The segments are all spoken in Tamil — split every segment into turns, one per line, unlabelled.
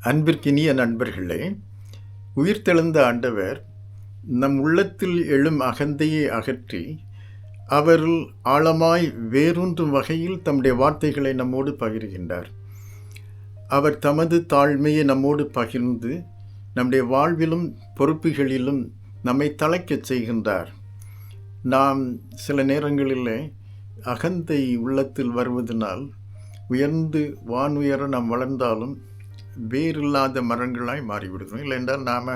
அன்பிற்கினிய நண்பர்களே, உயிர்த்தெழுந்த ஆண்டவர் நம் உள்ளத்தில் எழும் அகந்தையை அகற்றி அவரில் ஆழமாய் வேரூன்றும் வகையில் தம்முடைய வார்த்தைகளை நம்மோடு பகிர்கின்றார். அவர் தமது தாழ்மையை நம்மோடு பகிர்ந்து நம்முடைய வாழ்விலும் பொறுப்புகளிலும் நம்மை தழைக்கச் செய்கின்றார். நாம் சில நேரங்களில் அகந்தை உள்ளத்தில் வருவதனால் உயர்ந்து வானுயர நாம் வளர்ந்தாலும் வேறில்லாத மரங்களாய் மாறிவிடுகிறோம். இல்லை என்றால் நாம்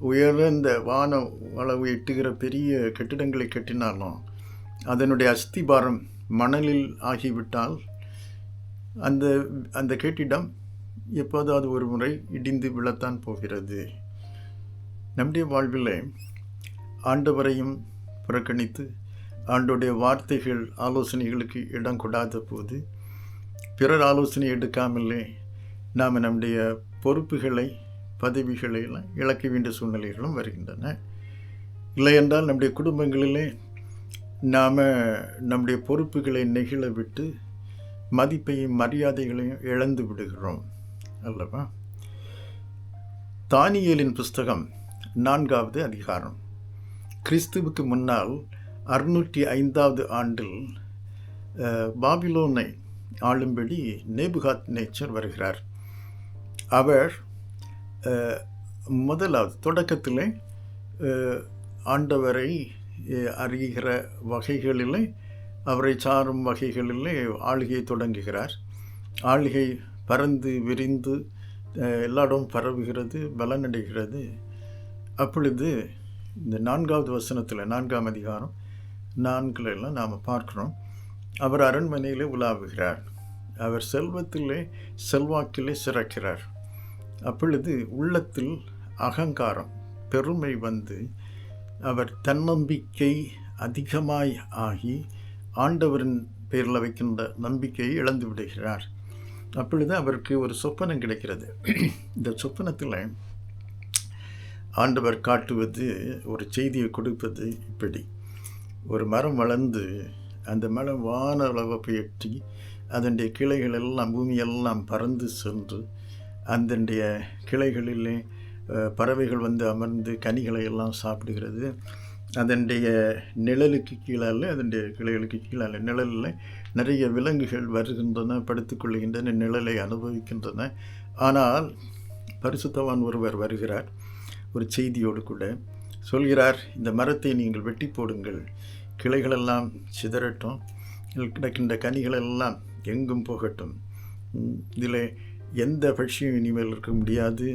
உயர்ந்த வான அளவு எட்டுகிற பெரிய கட்டிடங்களை கட்டினாலும் அதனுடைய அஸ்திபாரம் மணலில் ஆகிவிட்டால் அந்த அந்த கட்டிடம் எப்போதாவது ஒரு முறை இடிந்து விழத்தான் போகிறது. நம்முடைய வாழ்வில் ஆண்டவரையும் புறக்கணித்து ஆண்டோடைய வார்த்தைகள் ஆலோசனைகளுக்கு இடம் கொடாத போது பிறர் ஆலோசனை எடுக்காமலே நாம் நம்முடைய பொறுப்புகளை பதவிகளை எல்லாம் இழக்க வேண்டிய சூழ்நிலைகளும் வருகின்றன. இல்லை என்றால் நம்முடைய குடும்பங்களிலே நாம் நம்முடைய பொறுப்புகளை நெகிழ விட்டு மதிப்பையும் மரியாதைகளையும் இழந்து விடுகிறோம் அல்லவா? தானியேலின் புஸ்தகம் 4வது அதிகாரம். கிறிஸ்துவுக்கு முன்னால் 605வது ஆண்டில் பாபிலோனை ஆளும்படி நேபுகாத்நேச்சர் வருகிறார். அவர் முதலாவது தொடக்கத்திலே ஆண்டவரை அறிகிற வகைகளிலே அவரை சாரும் வகைகளிலே ஆளுகையை தொடங்குகிறார். ஆளுகை பறந்து விரிந்து எல்லாரும் பரவுகிறது, பலனடைகிறது. அப்பொழுது இந்த 4வது வசனத்தில் 4ஆம் அதிகாரம் 4 நாம் பார்க்குறோம். அவர் அரண்மனையிலே உலாவுகிறார். அவர் செல்வத்திலே செல்வாக்கிலே சிறக்கிறார். அப்பொழுது உள்ளத்தில் அகங்காரம் பெருமை வந்து அவர் தன்னம்பிக்கை அதிகமாய் ஆகி ஆண்டவரின் பேரில் வைக்கின்ற நம்பிக்கையை இழந்து விடுகிறார். அப்பொழுது அவருக்கு ஒரு சொப்பனம் கிடைக்கிறது. இந்த சொப்பனத்தில் ஆண்டவர் காட்டுவது, ஒரு செய்தியை கொடுப்பது இப்படி: ஒரு மரம் வளர்ந்து அந்த மரம் வான அளவை எட்டி அதனுடைய கிளைகள் எல்லாம் பூமியெல்லாம் பறந்து சென்று அதனுடைய கிளைகளிலே பறவைகள் வந்து அமர்ந்து கனிகளை எல்லாம் சாப்பிடுகிறது. அதனுடைய நிழலுக்கு கீழால், அதனுடைய கிளைகளுக்கு கீழால் நிழலில் நிறைய விலங்குகள் வருகின்றன, படுத்துக்கொள்கின்றன, நிழலை அனுபவிக்கின்றன. ஆனால் பரிசுத்தவான் ஒருவர் வருகிறார், ஒரு செய்தியோடு கூட சொல்கிறார்: இந்த மரத்தை நீங்கள் வெட்டி போடுங்கள், கிளைகளெல்லாம் சிதறட்டும், கிடக்கின்ற கனிகளெல்லாம் எங்கும் போகட்டும், இதில் எந்த பட்சியும் இனிமேல் இருக்க முடியாது,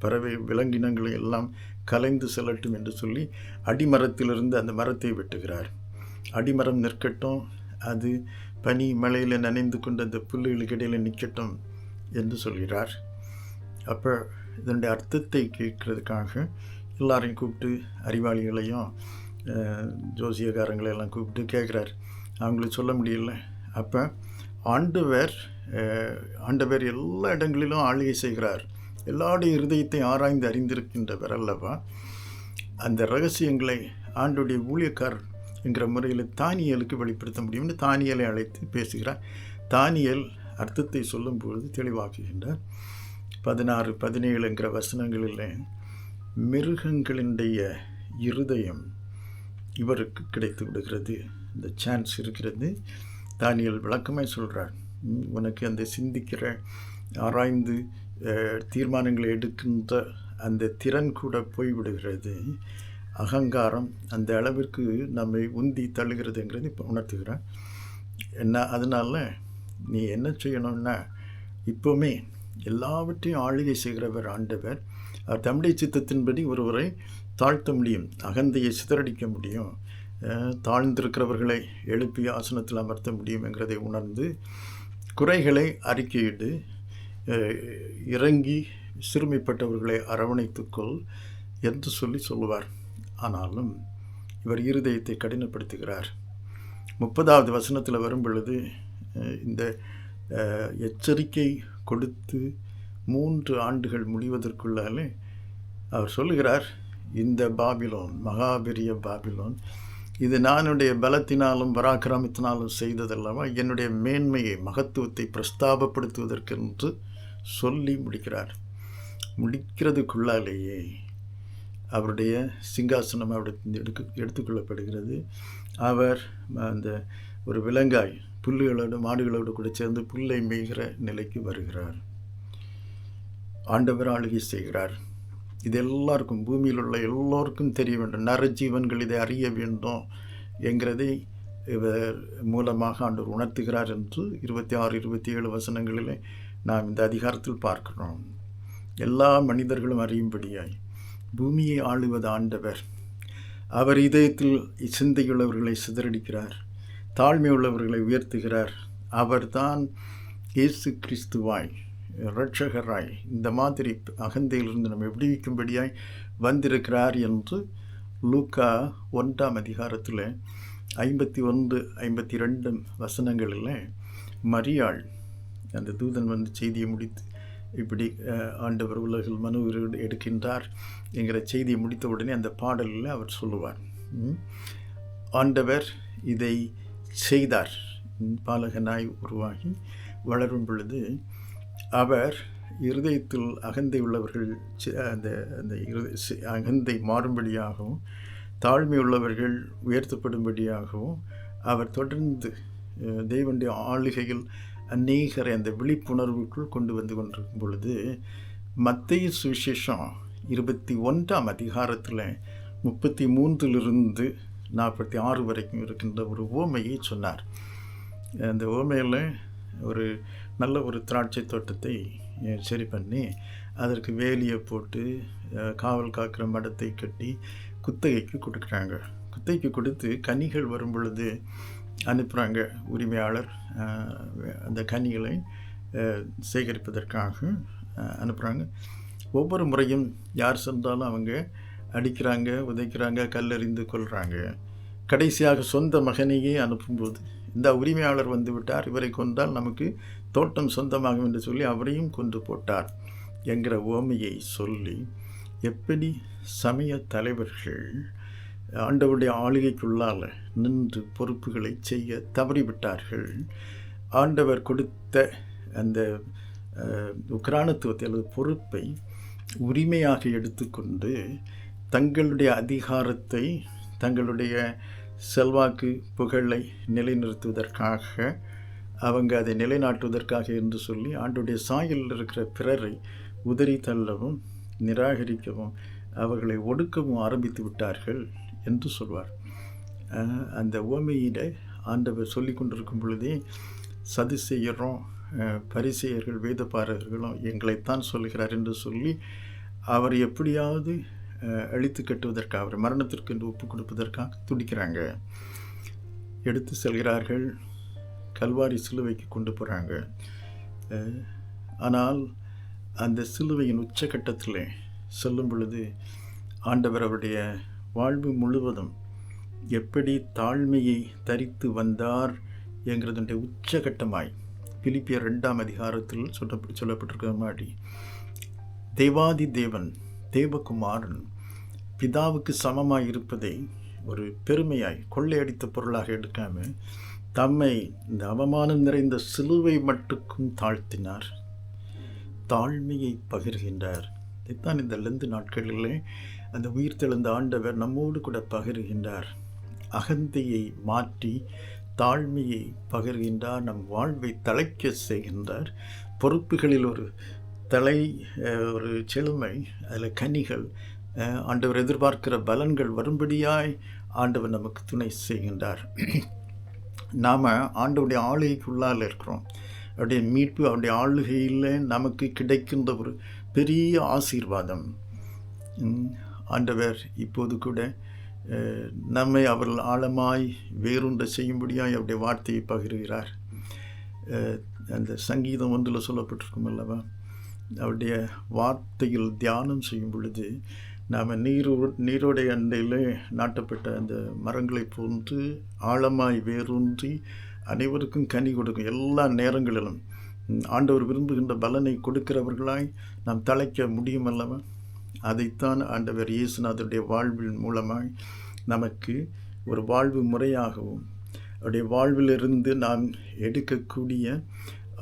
பறவை விலங்கினங்களை எல்லாம் கலைந்து செல்லட்டும் என்று சொல்லி அடிமரத்திலிருந்து அந்த மரத்தை வெட்டுகிறார். அடிமரம் நிற்கட்டும், அது பனி மழையில் நனைந்து கொண்டு அந்த புல்லுகளுக்கு இடையில் நிற்கட்டும் என்று சொல்கிறார். அப்போ இதனுடைய அர்த்தத்தை கேட்கறதுக்காக எல்லாரையும் கூப்பிட்டு, அறிவாளிகளையும் ஜோசியக்காரங்களையெல்லாம் கூப்பிட்டு கேட்குறார். அவங்களுக்கு சொல்ல முடியல. அப்போ ஆண்டவர் எல்லா இடங்களிலும் ஆளுகை செய்கிறார். எல்லாருடைய இருதயத்தை ஆராய்ந்து அறிந்திருக்கின்றவர் அல்லவா? அந்த ரகசியங்களை ஆண்டுடைய ஊழியக்காரர் என்கிற முறையில் தானியேலுக்கு வெளிப்படுத்த முடியும்னு தானியேலை அழைத்து பேசுகிறார். தானியேல் அர்த்தத்தை சொல்லும் பொழுது தெளிவாக்குகின்றார். 16, 17 என்கிற வசனங்களில் மிருகங்களினுடைய இருதயம் இவருக்கு கிடைத்து விடுகிறது, இந்த சான்ஸ் இருக்கிறது. தானியேல் விளக்கமாய் சொல்கிறார்: உனக்கு அந்த சிந்திக்கிற, ஆராய்ந்து தீர்மானங்களை எடுக்கின்ற அந்த திறன் கூட போய்விடுகிறது. அகங்காரம் அந்த அளவிற்கு நம்மை உந்தி தள்ளுகிறதுங்கிறது இப்போ உணர்த்துகிறார். அதனால் நீ என்ன செய்யணும்னா, இப்போவுமே எல்லாவற்றையும் ஆளுகை செய்கிறவர் ஆண்டவர். அவர் தம்முடைய சித்தத்தின்படி ஒருவரை தாழ்த்த முடியும், அகந்தையை சிதறடிக்க முடியும், தாழ்ந்திருக்கிறவர்களை எழுப்பி ஆசனத்தில் அமர்த்த முடியும் என்கிறதை உணர்ந்து குறைகளை அறிக்கையிடு, இறங்கி சிறுமைப்பட்டவர்களை அரவணைத்துக்கொள் என்று சொல்லுவார். ஆனாலும் இவர் இருதயத்தை கடினப்படுத்துகிறார். 30வது வசனத்தில் வரும் பொழுது இந்த எச்சரிக்கை கொடுத்து 3 ஆண்டுகள் முடிவதற்குள்ளாலே அவர் சொல்லுகிறார்: இந்த பாபிலோன், மகாபெரிய பாபிலோன், இது நானுடைய பலத்தினாலும் பராக்கிரமத்தினாலும் செய்ததல்லவா, என்னுடைய மேன்மையை மகத்துவத்தை பிரஸ்தாபப்படுத்துவதற்கென்று சொல்லி முடிக்கிறார். முடிக்கிறதுக்குள்ளாலேயே அவருடைய சிங்காசனம் அவருடைய எடுத்துக்கொள்ளப்படுகிறது. அவர் அந்த ஒரு விலங்காய் புல்லுகளோடு மாடுகளோடு கூட சேர்ந்து புல்லை மேய்கிற நிலைக்கு வருகிறார். ஆண்டவர் ஆளுகை செய்கிறார். இது எல்லாருக்கும், பூமியில் உள்ள எல்லோருக்கும் தெரிய வேண்டும். நரஜீவன்கள் இதை அறிய வேண்டும் என்கிறதை இவர் மூலமாக ஆண்டவர் உணர்த்துகிறார் என்று 26, 27 வசனங்களிலே நாம் இந்த அதிகாரத்தில் பார்க்கிறோம். எல்லா மனிதர்களும் அறியும்படியாய் பூமியை ஆளுவது ஆண்டவர். அவர் இதயத்தில் சிந்தையுள்ளவர்களை சிதறடிக்கிறார், தாழ்மை உள்ளவர்களை உயர்த்துகிறார். அவர்தான் இயேசு கிறிஸ்துவாய், இரட்சகராய், இந்த மாதிரி அகந்தையிலிருந்து நம்ம விடுவிக்கும்படியாய் வந்திருக்கிறார் என்று லூக்கா 1ஆம் அதிகாரத்தில் 51, 52 வசனங்களில் மரியாள் அந்த தூதன் வந்து செய்தியை முடித்து இப்படி ஆண்டவர் உலகில் மனு எடுக்கின்றார் என்கிற செய்தியை முடித்த உடனே அந்த பாடலில் அவர் சொல்லுவார், ஆண்டவர் இதை செய்தார். பாலகனாய் உருவாகி வளரும் பொழுது அவர் இருதயத்தில் அகந்தை உள்ளவர்கள் அந்த அகந்தை மாறும்படியாகவும் தாழ்மை உள்ளவர்கள் உயர்த்தப்படும்படியாகவும் அவர் தொடர்ந்து தேவனுடைய ஆளுகையில் அநேகரை அந்த விழிப்புணர்வுக்குள் கொண்டு வந்து கொண்டிருக்கும் பொழுது மத்தேயு சுவிசேஷம் 21ஆம் அதிகாரத்தில் 33 46 வரைக்கும் இருக்கின்ற ஒரு உவமையை சொன்னார். அந்த உவமையில் ஒரு நல்ல ஒரு திராட்சை தோட்டத்தை சரி பண்ணி அதற்கு வேலியை போட்டு காவல் காக்கிற மடத்தை கட்டி குத்தகைக்கு கொடுக்குறாங்க. குத்தகைக்கு கொடுத்து கனிகள் வரும் பொழுது அனுப்புகிறாங்க. உரிமையாளர் அந்த கனிகளை சேகரிப்பதற்காக அனுப்புகிறாங்க. ஒவ்வொரு முறையும் யார் சென்றாலும் அவங்க அடிக்கிறாங்க, உதைக்கிறாங்க, கல்லெறிந்து கொள்கிறாங்க. கடைசியாக சொந்த மகனையே அனுப்பும்போது இந்த உரிமையாளர் வந்து விட்டார், இவரை கொண்டால் நமக்கு தோட்டம் சொந்தமாகும் என்று சொல்லி அவரையும் கொண்டு போட்டார் என்கிற உவமையை சொல்லி எப்படி சமய தலைவர்கள் ஆண்டவருடைய ஆளுகைக்குள்ளால் நின்று பொறுப்புகளை செய்ய தவறிவிட்டார்கள். ஆண்டவர் கொடுத்த அந்த உக்ரானத்துவத்தை அல்லது பொறுப்பை உரிமையாக எடுத்துக்கொண்டு தங்களுடைய அதிகாரத்தை, தங்களுடைய செல்வாக்கு புகழை நிலைநிறுத்துவதற்காக, அவங்க அதை நிலைநாட்டுவதற்காக என்று சொல்லி ஆண்டவருடைய சாயலில் இருக்கிற பிறரை உதறி தள்ளவும் நிராகரிக்கவும் அவர்களை ஒடுக்கவும் ஆரம்பித்து விட்டார்கள் என்று சொல்வார். அந்த உவமையிட ஆண்டவர் சொல்லி கொண்டிருக்கும் பொழுதே சதுசேயரும் பரிசேயர்கள் வேதபாரகர்களும் எங்களைத்தான் சொல்கிறார் என்று சொல்லி அவர் எப்படியாவது அழித்து கட்டுவதற்காக, அவர் மரணத்திற்கு என்று ஒப்பு கொடுப்பதற்காக துடிக்கிறாங்க. எடுத்து செல்கிறார்கள், கல்வாரி சிலுவைக்கு கொண்டு போகிறாங்க. ஆனால் அந்த சிலுவையின் உச்சகட்டத்தில் சொல்லும் பொழுது ஆண்டவர் அவருடைய வாழ்வு முழுவதும் எப்படி தாழ்மையை தரித்து வந்தார் என்கிறதுடைய உச்சகட்டமாய் பிலிப்பியர் 2ஆம் அதிகாரத்தில் சொல்லப்பட்டிருக்கிற மாதிரி தேவாதி தேவன், தேவகுமாரன் பிதாவுக்கு சமமாய் இருப்பதை ஒரு பெருமையாய் கொள்ளையடித்த பொருளாக எடுக்காமல் தம்மை இந்த அவமானம் நிறைந்த சிலுவை மட்டுக்கும் தாழ்த்தினார், தாழ்மையை பகிர்கின்றார். இதைத்தான் இந்த லெந்து நாட்களிலே அந்த உயிர்த்தெழுந்த ஆண்டவர் நம்மோடு கூட பகிர்கின்றார். அகந்தையை மாற்றி தாழ்மையை பகிர்கின்றார், நம் வாழ்வை தழைக்க செய்கின்றார். பொறுப்புகளில் ஒரு ஒரு செழுமை, அதில் கனிகள், ஆண்டவர் எதிர்பார்க்கிற பலன்கள் வரும்படியாய் ஆண்டவர் நமக்கு துணை செய்கின்றார். நாம் ஆண்டவருடைய ஆளுகைக்குள்ளால் இருக்கிறோம். அவருடைய மீட்பு, அவருடைய ஆளுகையில் நமக்கு கிடைக்கின்ற ஒரு பெரிய ஆசீர்வாதம். ஆண்டவர் இப்போது கூட நம்மை அவர்கள் ஆழமாய் வேறுண்ட செய்யும்படியாய் அவருடைய வார்த்தையை பகிர்கிறார். அந்த சங்கீதம் 1 சொல்லப்பட்டிருக்கும் அல்லவா, அவருடைய வார்த்தையில் தியானம் செய்யும் பொழுது நாம் நீரோடைய அண்டையில் நாட்டப்பட்ட அந்த மரங்களை போன்று ஆழமாய் வேரூன்றி அனைவருக்கும் கனி கொடுக்கும். எல்லா நேரங்களிலும் ஆண்டவர் விரும்புகின்ற பலனை கொடுக்கிறவர்களாய் நாம் தழைக்க முடியும் அல்லவா. அதைத்தான் ஆண்டவர் இயேசுநாதருடைய வாழ்வின் மூலமாய் நமக்கு ஒரு வாழ்வு முறையாகவும் அவருடைய வாழ்விலிருந்து நாம் எடுக்கக்கூடிய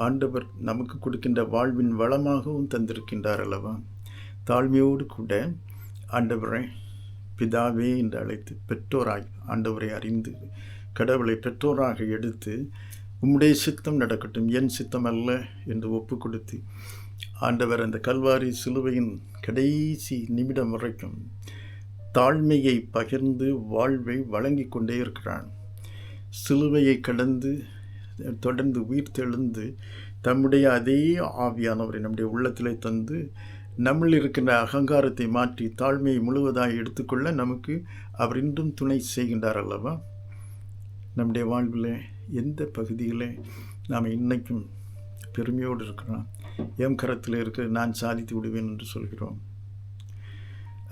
ஆண்டவர் நமக்கு கொடுக்கின்ற வாழ்வின் வளமாகவும் தந்திருக்கின்றார் அல்லவா. தாழ்மையோடு கூட ஆண்டவரை பிதாவே என்று அழைத்து பெற்றோராய் ஆண்டவரை அறிந்து கடவுளை பெற்றோராக எடுத்து உம்முடைய சித்தம் நடக்கட்டும், என் சித்தம் அல்ல என்று ஒப்பு கொடுத்து ஆண்டவர் அந்த கல்வாரி சிலுவையின் கடைசி நிமிடம் வரைக்கும் தாழ்மையை பகிர்ந்து வாழ்வை வழங்கி கொண்டே இருக்கிறான். சிலுவையை கடந்து தொடர்ந்து உயிர் தெழுந்து தம்முடைய அதே ஆவியானவரை நம்முடைய உள்ளத்திலே தந்து நம்மில் இருக்கின்ற அகங்காரத்தை மாற்றி தாழ்மையை முழுவதாக எடுத்துக்கொள்ள நமக்கு அவர் இன்றும் துணை செய்கின்றார் அல்லவா? நம்முடைய வாழ்வில் எந்த பகுதியில் நாம் இன்னைக்கும் பெருமையோடு இருக்கிறோம், எம் கரத்தில் இருக்கிற நான் சாதித்து விடுவேன் என்று சொல்கிறோம்.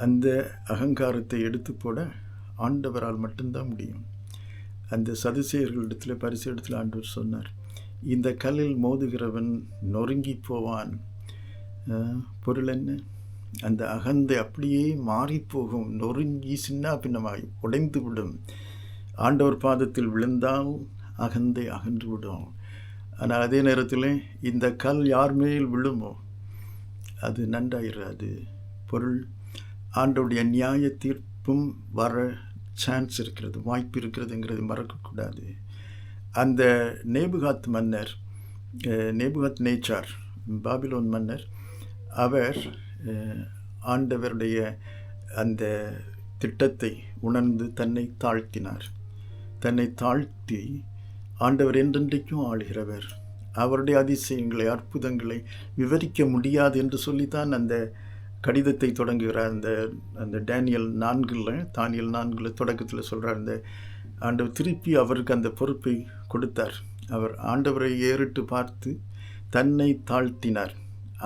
அந்த அகங்காரத்தை எடுத்து போட ஆண்டவரால் மட்டும்தான் முடியும். அந்த சதுசேயர்களிடத்தில் பரிசு இடத்துல ஆண்டவர் சொன்னார், இந்த கல்லில் மோதுகிறவன் நொறுங்கி போவான். பொருள் என்ன? அந்த அகந்தை அப்படியே மாறிப்போகும், நொறுங்கி சின்ன பின்னமாய் உடைந்து விடும். ஆண்டவர் பாதத்தில் விழுந்தால் அகந்தை அகன்று விடும். ஆனால் அதே நேரத்தில் இந்த கல் யார் மேல் விழுமோ அது நன்றாயிராது. பொருள், ஆண்டவருடைய நியாய தீர்ப்பும் வர சான்ஸ் இருக்கிறது, வாய்ப்பு இருக்கிறதுங்கிறது மறக்கக்கூடாது. அந்த நேபுகாத் நேச்சார் பாபிலோன் மன்னர், அவர் ஆண்டவருடைய அந்த திட்டத்தை உணர்ந்து தன்னை தாழ்த்தி ஆண்டவர் என்றென்றைக்கும் ஆளுகிறவர், அவருடைய அதிசயங்களை அற்புதங்களை விவரிக்க முடியாது என்று சொல்லித்தான் அந்த கடிதத்தை தொடங்குகிறார். அந்த தானியேல் 4 தொடக்கத்தில் சொல்கிறார், அந்த ஆண்டவர் திருப்பி அவருக்கு அந்த பொறுப்பை கொடுத்தார். அவர் ஆண்டவரை ஏறிட்டு பார்த்து தன்னை தாழ்த்தினார்,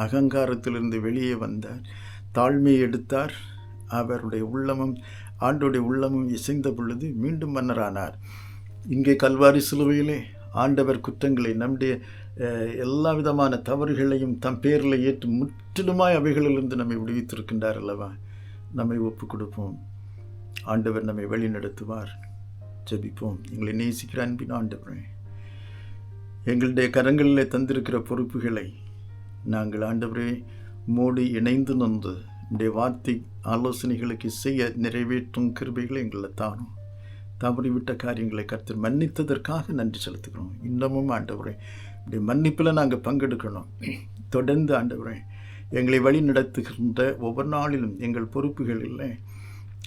அகங்காரத்திலிருந்து வெளியே வந்தார், தாழ்மையை எடுத்தார். அவருடைய உள்ளமும் ஆண்டோடைய உள்ளமும் இசைந்த பொழுது மீண்டும் மன்னரானார். இங்கே கல்வாரி சிலுவையிலே ஆண்டவர் குற்றங்களை, நம்முடைய எல்லா விதமான தவறுகளையும் தம் பேரில் ஏற்று முற்றிலுமாய் அவைகளிலிருந்து நம்மை விடுவித்திருக்கின்றார் அல்லவா? நம்மை ஒப்பு கொடுப்போம், ஆண்டவர் நம்மை வழி நடத்துவார். ஜெபிப்போம். எங்களை நேசிக்கிற அன்பின் ஆண்டவரே, எங்களுடைய கரங்களிலே தந்திருக்கிற பொறுப்புகளை நாங்கள் ஆண்டவரே மோடி இணைந்து நின்று உடைய வார்த்தை ஆலோசனைகளுக்கு செய்ய நிறைவேற்றும் கிருபைகளை எங்களை தாரும். தவறிவிட்ட காரியங்களை கர்த்தர் மன்னித்ததற்காக நன்றி செலுத்துகிறோம். இன்னமும் ஆண்டவரே இப்படி மன்னிப்பில் நாங்கள் பங்கெடுக்கணும். தொடர்ந்து ஆண்டவரே எங்களை வழி நடத்துகின்ற ஒவ்வொரு நாளிலும் எங்கள் பொறுப்புகள் இல்லை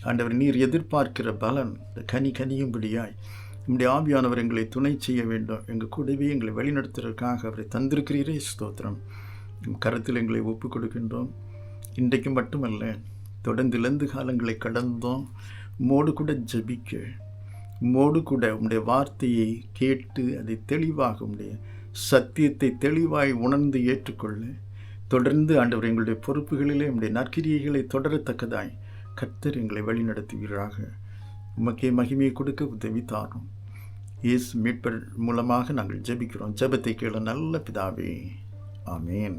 ஆண்டவர், நீர் எதிர்பார்க்கிற பலன் கனியும்படியாய் நம்முடைய ஆவியானவர் எங்களை துணை செய்ய வேண்டும். எங்கள் கூடவே எங்களை வழி நடத்துவதற்காக அவரை தந்திருக்கிறீரே, ஸ்தோத்திரம். கரத்தில் எங்களை ஒப்பு கொடுக்கின்றோம். இன்றைக்கு மட்டுமல்ல, தொடர்ந்து இழந்து காலங்களை கடந்தோம். உம்மோடு கூட ஜபிக்க, உம்மோடு கூட உம்முடைய வார்த்தையை கேட்டு அதை தெளிவாக உம்முடைய சத்தியத்தை தெளிவாய் உணர்ந்து ஏற்றுக்கொள்ள தொடர்ந்து ஆண்டவர் எங்களுடைய பொறுப்புகளிலே உம்முடைய நற்கிரியைகளை தொடரத்தக்கதாய் கர்த்தர் எங்களை வழி நடத்துவீராக. உமக்கே மகிமையை கொடுக்க உதவி தாரும். இயேசு மீட்பர் மூலமாக நாங்கள் ஜெபிக்கிறோம். ஜெபத்தை கேள நல்ல பிதாவே, ஆமேன்.